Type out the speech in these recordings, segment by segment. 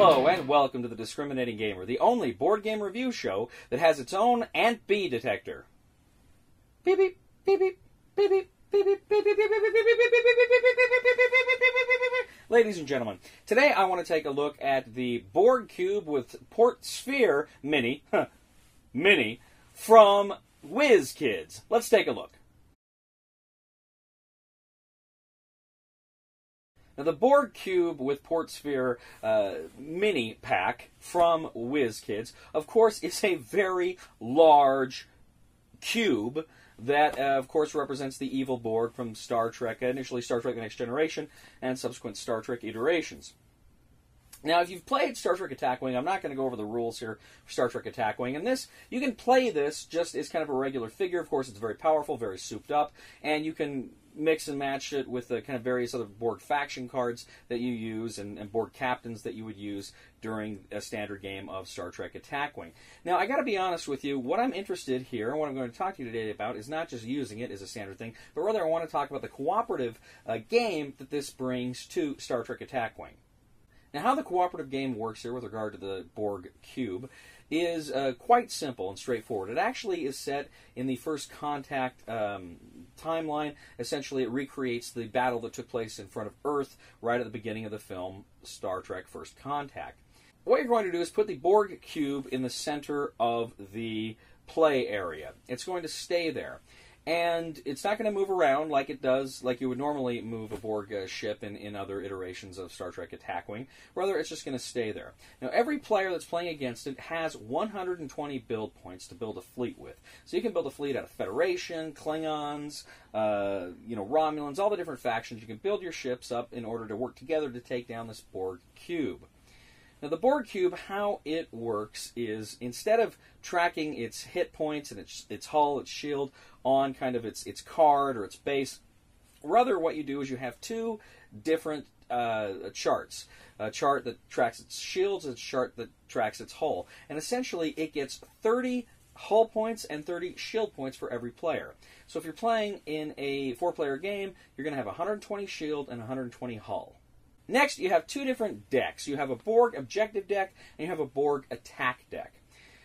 Hello and welcome to The Discriminating Gamer, the only board game review show that has its own Ant Bee detector. Beep beep, beep beep, beep beep, beep beep, beep beep, beep beep, beep beep, beep beep, beep beep. Ladies and gentlemen, today I want to take a look at the Borg cube with port sphere mini, from WizKids. Let's take a look. Now, the Borg cube with port sphere mini pack from WizKids, of course, is a very large cube that, of course, represents the evil Borg from Star Trek, initially Star Trek The Next Generation, and subsequent Star Trek iterations. Now, if you've played Star Trek Attack Wing, I'm not going to go over the rules here for Star Trek Attack Wing. And this, you can play this just as kind of a regular figure. Of course, it's very powerful, very souped up, and you can mix and match it with the kind of various other Borg faction cards that you use and Borg captains that you would use during a standard game of Star Trek Attack Wing. Now, I got to be honest with you, what I'm interested here and what I'm going to talk to you today about is not just using it as a standard thing, but rather I want to talk about the cooperative game that this brings to Star Trek Attack Wing. Now, how the cooperative game works here with regard to the Borg cube is quite simple and straightforward. It actually is set in the First Contact timeline. Essentially, it recreates the battle that took place in front of Earth right at the beginning of the film Star Trek First Contact. What you're going to do is put the Borg cube in the center of the play area. It's going to stay there. And it's not going to move around like it does, like you would normally move a Borg ship in other iterations of Star Trek Attack Wing. Rather, it's just going to stay there. Now, every player that's playing against it has 120 build points to build a fleet with. So you can build a fleet out of Federation, Klingons, Romulans, all the different factions. You can build your ships up in order to work together to take down this Borg cube. Now, the Borg cube, how it works is instead of tracking its hit points and its hull, its shield on kind of its card or its base, rather what you do is you have two different charts. A chart that tracks its shields and a chart that tracks its hull. And essentially, it gets 30 hull points and 30 shield points for every player. So if you're playing in a 4-player game, you're going to have 120 shield and 120 hull. Next, you have two different decks. You have a Borg objective deck, and you have a Borg attack deck.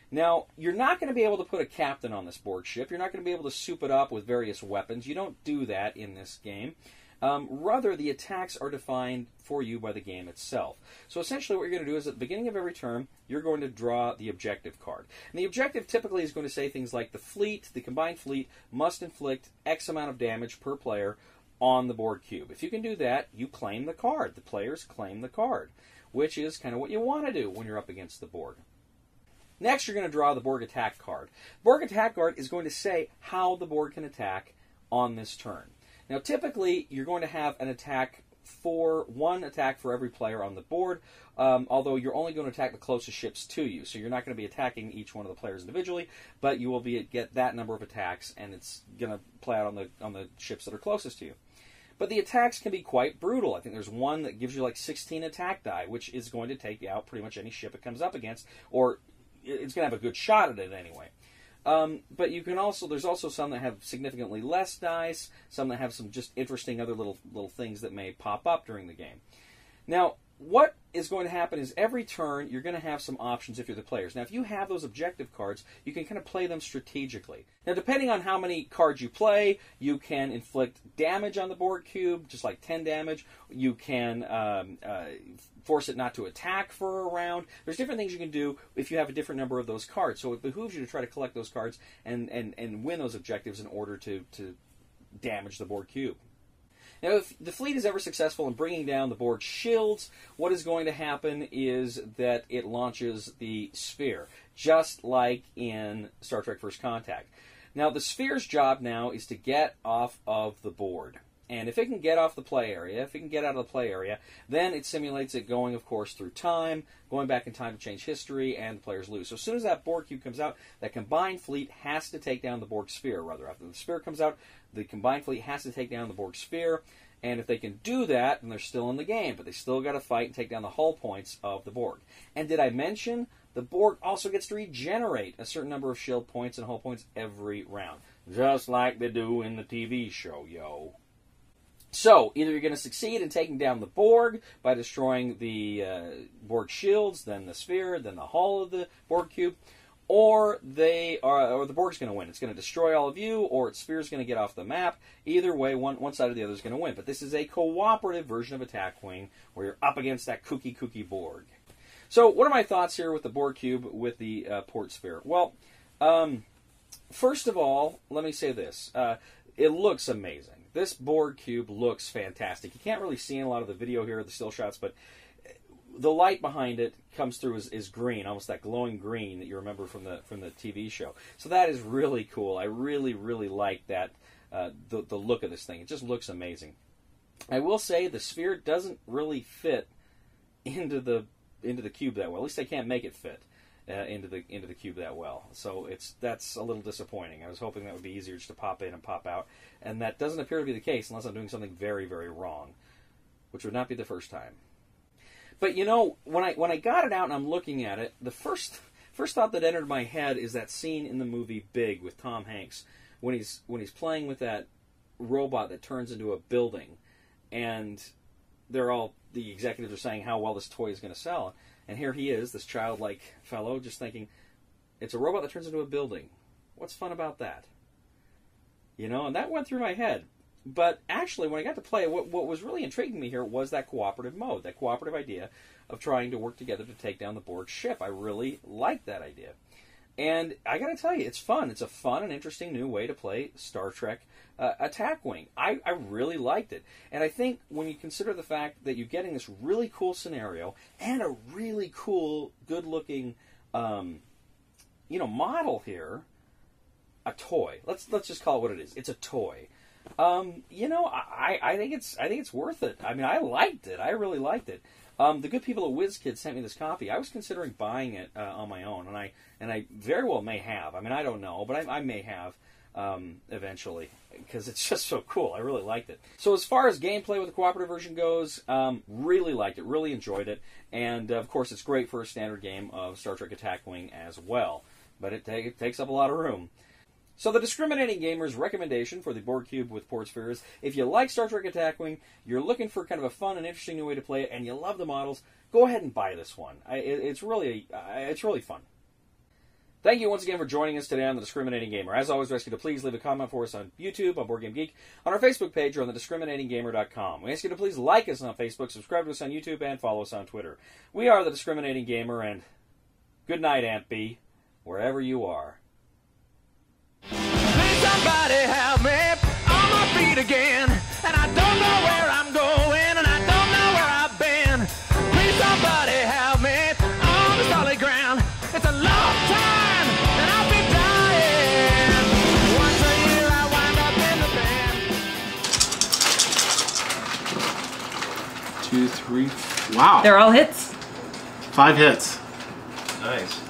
Now, you're not going to be able to put a captain on this Borg ship. You're not going to be able to soup it up with various weapons. You don't do that in this game. Rather, the attacks are defined for you by the game itself. So essentially what you're going to do is at the beginning of every turn, you're going to draw the objective card. And the objective typically is going to say things like the combined fleet must inflict X amount of damage per player on the Borg cube. If you can do that, you claim the card. The players claim the card, which is kind of what you want to do when you're up against the Borg. Next, you're going to draw the Borg attack card. Borg attack card is going to say how the Borg can attack on this turn. Now, typically, you're going to have an attack one attack for every player on the board, although you're only going to attack the closest ships to you. So you're not going to be attacking each one of the players individually, but you will get that number of attacks, and it's going to play out on the ships that are closest to you. But the attacks can be quite brutal. I think there's one that gives you like 16 attack die, which is going to take out pretty much any ship it comes up against, or it's going to have a good shot at it anyway. But you can there's also some that have significantly less dice, some that have some just interesting other little things that may pop up during the game. Now, what is going to happen is every turn you're going to have some options if you're the players. Now, if you have those objective cards, you can kind of play them strategically. Now, depending on how many cards you play, you can inflict damage on the Borg cube, just like 10 damage. You can force it not to attack for a round. There's different things you can do if you have a different number of those cards. So it behooves you to try to collect those cards and win those objectives in order to damage the Borg cube. Now, if the fleet is ever successful in bringing down the Borg shields, what is going to happen is that it launches the sphere, just like in Star Trek First Contact. Now, the sphere's job now is to get off of the board. And if it can get off the play area, if it can get out of the play area, then it simulates it going, of course, through time, going back in time to change history, and the players lose. So as soon as that Borg cube comes out, that combined fleet has to take down the Borg sphere. Rather, after the sphere comes out, the combined fleet has to take down the Borg sphere. And if they can do that, then they're still in the game. But they still got to fight and take down the hull points of the Borg. And did I mention the Borg also gets to regenerate a certain number of shield points and hull points every round, just like they do in the TV show, yo. So, either you're going to succeed in taking down the Borg by destroying the Borg shields, then the sphere, then the hull of the Borg cube, or the Borg's going to win. It's going to destroy all of you, or its sphere's going to get off the map. Either way, one side or the other is going to win. But this is a cooperative version of Attack Wing, where you're up against that kooky Borg. So, what are my thoughts here with the Borg cube with the port sphere? Well, first of all, let me say this. It looks amazing. This Borg cube looks fantastic. You can't really see in a lot of the video here, the still shots, but the light behind it comes through is green, almost that glowing green that you remember from the TV show. So that is really cool. I really like that, the look of this thing. It just looks amazing. I will say the sphere doesn't really fit into the cube that well. At least I can't make it fit into the cube that well. So that's a little disappointing. I was hoping that would be easier just to pop in and pop out, and that doesn't appear to be the case unless I'm doing something very wrong, which would not be the first time. But you know, when I got it out and I'm looking at it, the first thought that entered my head is that scene in the movie Big with Tom Hanks when he's playing with that robot that turns into a building, and the executives are saying how well this toy is going to sell, and here he is, this childlike fellow, just thinking, it's a robot that turns into a building. What's fun about that? You know, and that went through my head. But actually, when I got to play, what was really intriguing me here was that cooperative mode, that cooperative idea of trying to work together to take down the Borg ship. I really liked that idea. And I got to tell you, it's fun. It's a fun and interesting new way to play Star Trek Attack Wing. I really liked it. And I think when you consider the fact that you're getting this really cool scenario and a really cool, good-looking, model here, a toy. Let's just call it what it is. It's a toy. I think it's worth it. I mean, I liked it. I really liked it. The good people at WizKids sent me this copy. I was considering buying it on my own, and I very well may have. I mean, I don't know, but I may have eventually, because it's just so cool. I really liked it. So as far as gameplay with the cooperative version goes, really liked it, really enjoyed it, and of course it's great for a standard game of Star Trek Attack Wing as well, but it takes up a lot of room. So the discriminating gamer's recommendation for the Borg cube with port sphere is, if you like Star Trek Attack Wing, you're looking for kind of a fun and interesting new way to play it, and you love the models, go ahead and buy this one. It's really fun. Thank you once again for joining us today on The Discriminating Gamer. As always, we ask you to please leave a comment for us on YouTube, on Board Game Geek, on our Facebook page, or on thediscriminatinggamer.com. We ask you to please like us on Facebook, subscribe to us on YouTube, and follow us on Twitter. We are The Discriminating Gamer, and good night, Aunt B, wherever you are. Somebody help me on my feet again, and I don't know where I'm going, and I don't know where I've been. Please somebody help me on the solid ground. It's a long time, and I'll be dying. Once a year I wind up in the band. 2, 3. Wow. They're all hits. 5 hits. Nice.